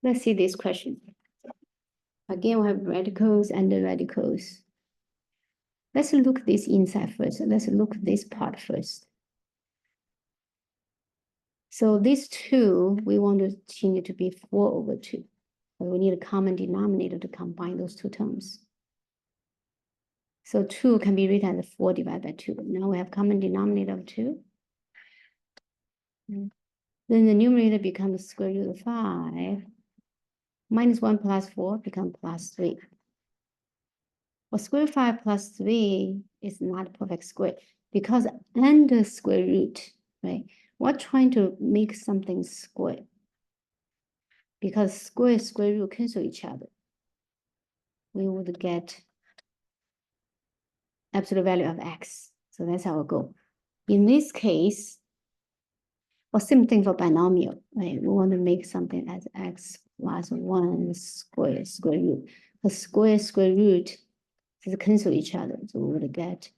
Let's see this question. Again, we have radicals and the radicals. Let's look at this inside first. Let's look at this part first. So these two, we want to change it to be 4/2. But we need a common denominator to combine those two terms. So 2 can be written as 4 divided by 2. Now we have common denominator of 2. Then the numerator becomes square root of 5. Minus 1 plus 4 becomes plus 3. Well, square root of 5 plus 3 is not a perfect square because under square root, right? We're trying to make something square because square root cancel each other. We would get absolute value of x. So that's our goal. In this case, or same thing for binomial, right? We want to make something as x plus 1 square root. The square root is cancel each other. So we would get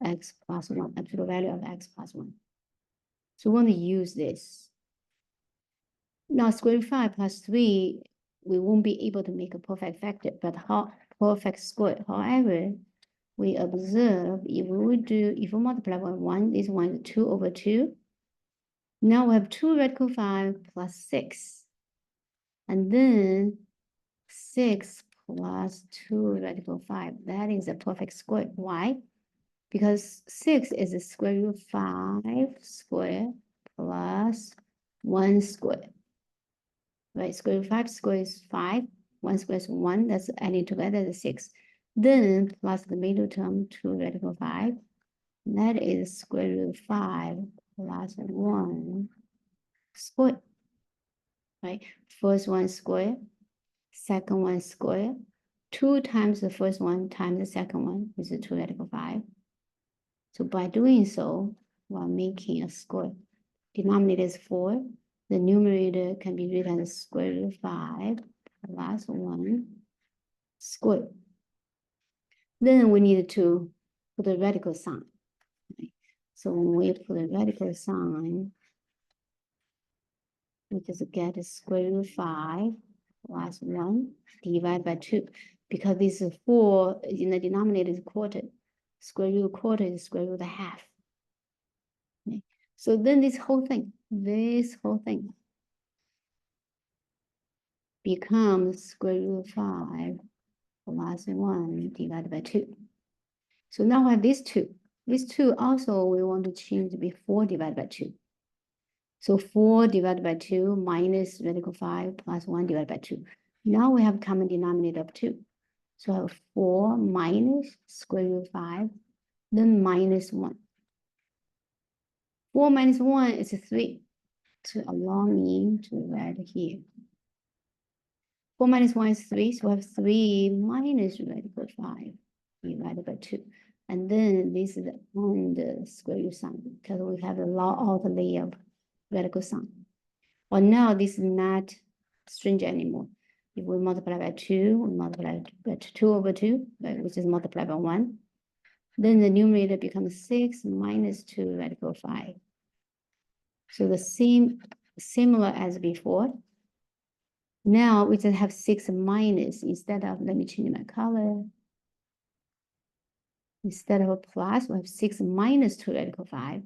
x plus 1, absolute value of x plus 1. So we want to use this. Now square root 5 plus 3, we won't be able to make a perfect factor, but how perfect square. However, we observe if we multiply by 1, this one is 2/2. Now we have 2 radical 5 plus 6. And then 6 plus 2 radical 5. That is a perfect square. Why? Because 6 is the square root of 5 square plus 1 square. Right? Square root of 5 square is 5. 1 square is 1. That's adding together is 6. Then plus the middle term 2 radical 5. That is square root of 5 plus 1 square. Right? First one square, second one square. 2 times the first one times the second one is 2 radical 5. So by doing so, we're making a square. Denominator is 4. The numerator can be written as square root of 5 plus 1 square. Then we need to put a radical sign. Right? So when we put a radical sign, we just get a square root of 5 plus 1 divided by 2. Because this is 4 in the denominator is quarter. Square root of quarter is square root of half. Okay. So then this whole thing becomes square root of 5 plus 1 divided by 2. So now we have these two. These two also we want to change to be 4 divided by 2. So 4 divided by 2 minus radical 5 plus 1 divided by 2. Now we have common denominator of 2. So I have 4 minus square root of 5, then minus 1. 4 minus 1 is 3. To allow me to write here. 4 minus 1 is 3, so I have 3 minus radical 5 divided by 2. And then this is on the square root sign because we have a law of the layer of radical sign. Well, now this is not stringent anymore. If we multiply by 2, we multiply by 2/2, right, which is multiplied by 1. Then the numerator becomes 6 minus 2 radical 5. So the similar as before. Now we just have 6 minus instead of, let me change my color. Instead of a plus, we have 6 minus 2 radical 5,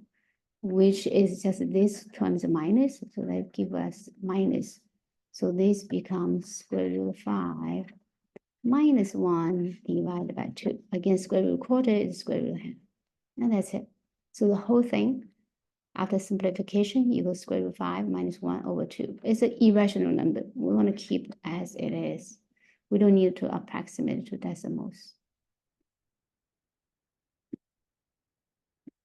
which is just this times a minus. So that gives us minus. So this becomes square root of 5 minus 1 divided by 2. Again, square root of quarter is square root of half. And that's it. So the whole thing, after simplification, equals square root of 5 minus 1/2. It's an irrational number. We want to keep as it is. We don't need to approximate to decimals.